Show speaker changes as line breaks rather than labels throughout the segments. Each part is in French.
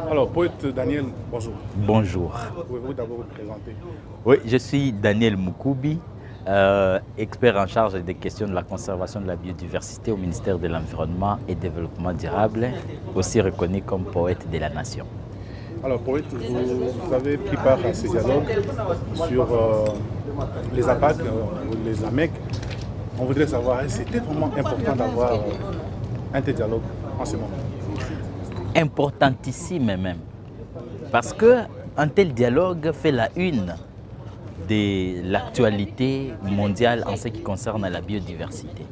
Alors, poète Daniel, bonjour.
Bonjour.
Pouvez-vous d'abord vous présenter?
Oui, je suis Daniel Moukoubi, expert en charge des questions de la conservation de la biodiversité au ministère de l'Environnement et Développement durable, aussi reconnu comme poète de la nation.
Alors, poète, vous avez pris part à ces dialogues sur les APAC, les AMEC. On voudrait savoir, c'était vraiment important d'avoir un tel dialogue en ce moment?
Importantissime même, parce qu'un tel dialogue fait la une de l'actualité mondiale en ce qui concerne la biodiversité.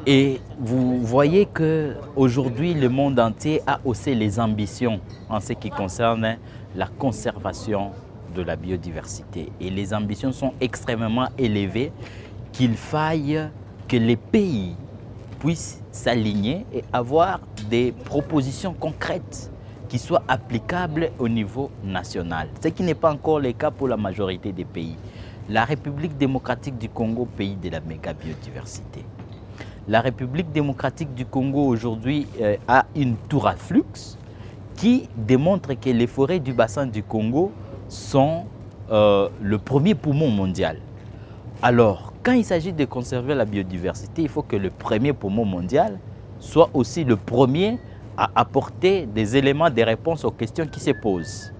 Et vous voyez qu'aujourd'hui, le monde entier a haussé les ambitions en ce qui concerne la conservation de la biodiversité. Et les ambitions sont extrêmement élevées, qu'il faille que les pays puissent s'aligner et avoir des propositions concrètes qui soient applicables au niveau national. Ce qui n'est pas encore le cas pour la majorité des pays. La République démocratique du Congo, pays de la méga biodiversité. La République démocratique du Congo aujourd'hui a une tour à flux qui démontre que les forêts du bassin du Congo sont le premier poumon mondial. Alors, quand il s'agit de conserver la biodiversité, il faut que le premier poumon mondial soit aussi le premier à apporter des éléments de réponse aux questions qui se posent.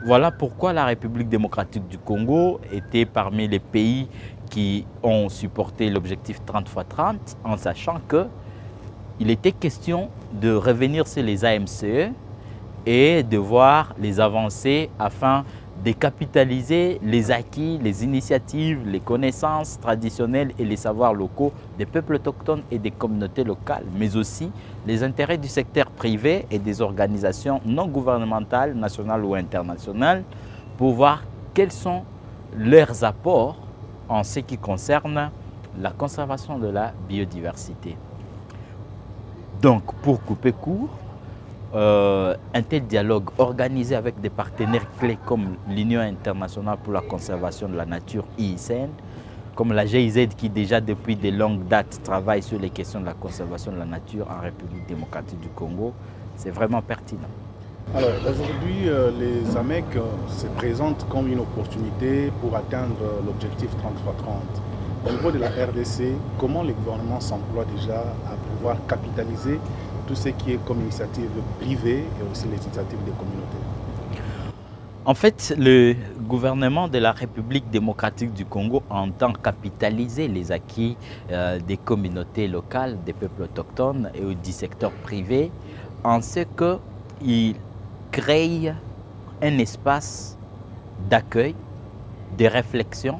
Voilà pourquoi la République démocratique du Congo était parmi les pays qui ont supporté l'objectif 30x30 en sachant qu'il était question de revenir sur les AMCE et de voir les avancées afin de capitaliser les acquis, les initiatives, les connaissances traditionnelles et les savoirs locaux des peuples autochtones et des communautés locales, mais aussi les intérêts du secteur privé et des organisations non gouvernementales, nationales ou internationales, pour voir quels sont leurs apports en ce qui concerne la conservation de la biodiversité. Donc, pour couper court, un tel dialogue organisé avec des partenaires clés comme l'Union internationale pour la conservation de la nature, IICN, comme la GIZ qui déjà depuis de longues dates travaille sur les questions de la conservation de la nature en République démocratique du Congo, c'est vraiment pertinent.
Alors aujourd'hui, les AMEC se présentent comme une opportunité pour atteindre l'objectif 30x30. Au niveau de la RDC, comment le gouvernement s'emploie déjà à pouvoir capitaliser tout ce qui est comme initiative privée et aussi les initiatives des communautés?
En fait, le gouvernement de la République démocratique du Congo entend capitaliser les acquis des communautés locales, des peuples autochtones et du secteur privé en ce qu'il crée un espace d'accueil, de réflexion,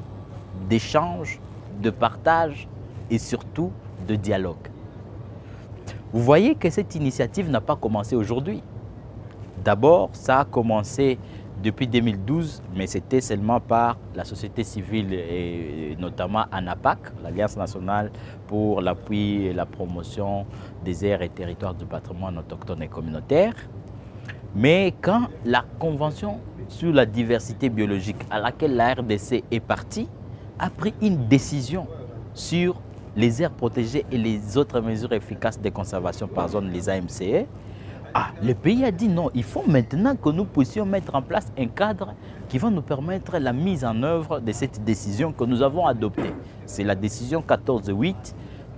d'échange, de partage et surtout de dialogue. Vous voyez que cette initiative n'a pas commencé aujourd'hui. D'abord, ça a commencé depuis 2012, mais c'était seulement par la société civile et notamment ANAPAC, l'Alliance nationale pour l'appui et la promotion des aires et territoires du patrimoine autochtone et communautaire. Mais quand la Convention sur la diversité biologique à laquelle la RDC est partie a pris une décision sur les aires protégées et les autres mesures efficaces de conservation par zone, les AMCE, le pays a dit non, il faut maintenant que nous puissions mettre en place un cadre qui va nous permettre la mise en œuvre de cette décision que nous avons adoptée. C'est la décision 14-8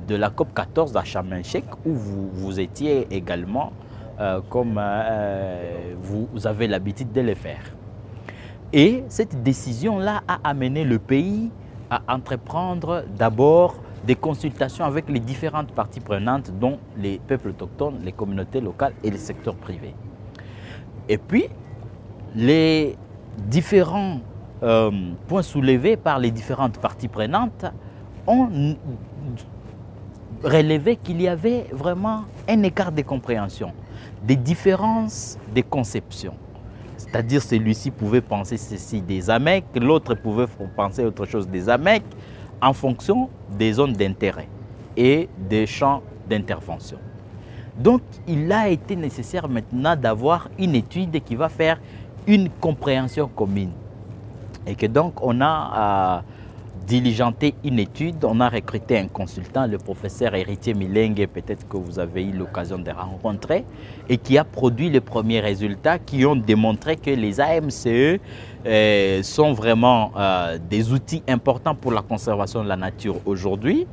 de la COP 14 à Sharm el-Sheikh où vous étiez également comme vous avez l'habitude de le faire. Et cette décision-là a amené le pays à entreprendre d'abord des consultations avec les différentes parties prenantes, dont les peuples autochtones, les communautés locales et le secteur privé. Et puis, les différents points soulevés par les différentes parties prenantes ont relevé qu'il y avait vraiment un écart de compréhension, des différences de conception. C'est-à-dire celui-ci pouvait penser ceci des AMEC, l'autre pouvait penser autre chose des AMEC, en fonction des zones d'intérêt et des champs d'intervention. Donc, il a été nécessaire maintenant d'avoir une étude qui va faire une compréhension commune. Et que donc, on a diligenter une étude. On a recruté un consultant, le professeur Héritier Milengue, peut-être que vous avez eu l'occasion de rencontrer, et qui a produit les premiers résultats qui ont démontré que les AMCE sont vraiment des outils importants pour la conservation de la nature aujourd'hui,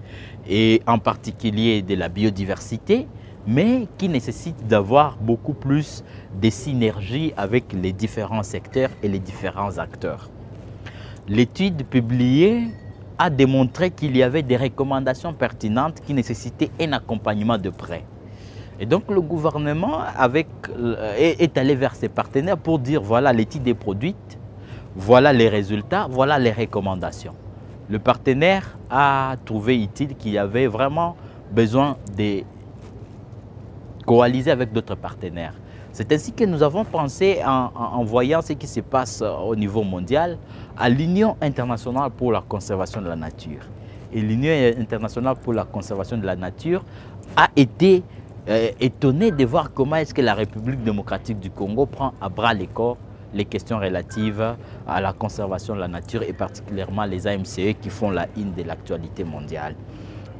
et en particulier de la biodiversité, mais qui nécessitent d'avoir beaucoup plus de synergies avec les différents secteurs et les différents acteurs. L'étude publiée a démontré qu'il y avait des recommandations pertinentes qui nécessitaient un accompagnement de près. Et donc le gouvernement est allé vers ses partenaires pour dire voilà, l'étude est produite, voilà les résultats, voilà les recommandations. Le partenaire a trouvé utile qu'il y avait vraiment besoin de coaliser avec d'autres partenaires. C'est ainsi que nous avons pensé, en voyant ce qui se passe au niveau mondial, à l'Union internationale pour la conservation de la nature. Et l'Union internationale pour la conservation de la nature a été étonnée de voir comment est-ce que la République démocratique du Congo prend à bras le corps les questions relatives à la conservation de la nature et particulièrement les AMCE qui font la une de l'actualité mondiale.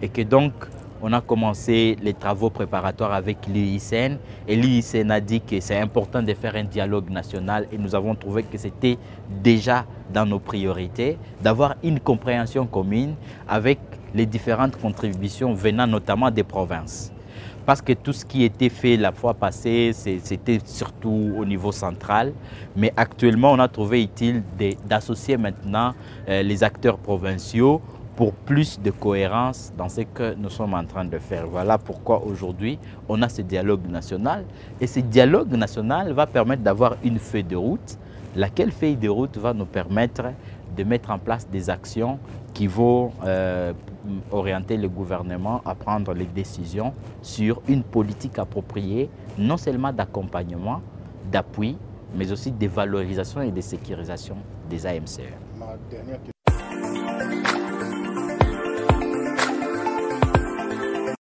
Et que donc, on a commencé les travaux préparatoires avec l'UICN et l'UICN a dit que c'est important de faire un dialogue national et nous avons trouvé que c'était déjà dans nos priorités d'avoir une compréhension commune avec les différentes contributions venant notamment des provinces. Parce que tout ce qui était fait la fois passée, c'était surtout au niveau central. Mais actuellement, on a trouvé utile d'associer maintenant les acteurs provinciaux pour plus de cohérence dans ce que nous sommes en train de faire. Voilà pourquoi aujourd'hui, on a ce dialogue national. Et ce dialogue national va permettre d'avoir une feuille de route, laquelle feuille de route va nous permettre de mettre en place des actions qui vont orienter le gouvernement à prendre les décisions sur une politique appropriée, non seulement d'accompagnement, d'appui, mais aussi de valorisation et de sécurisation des AMCE.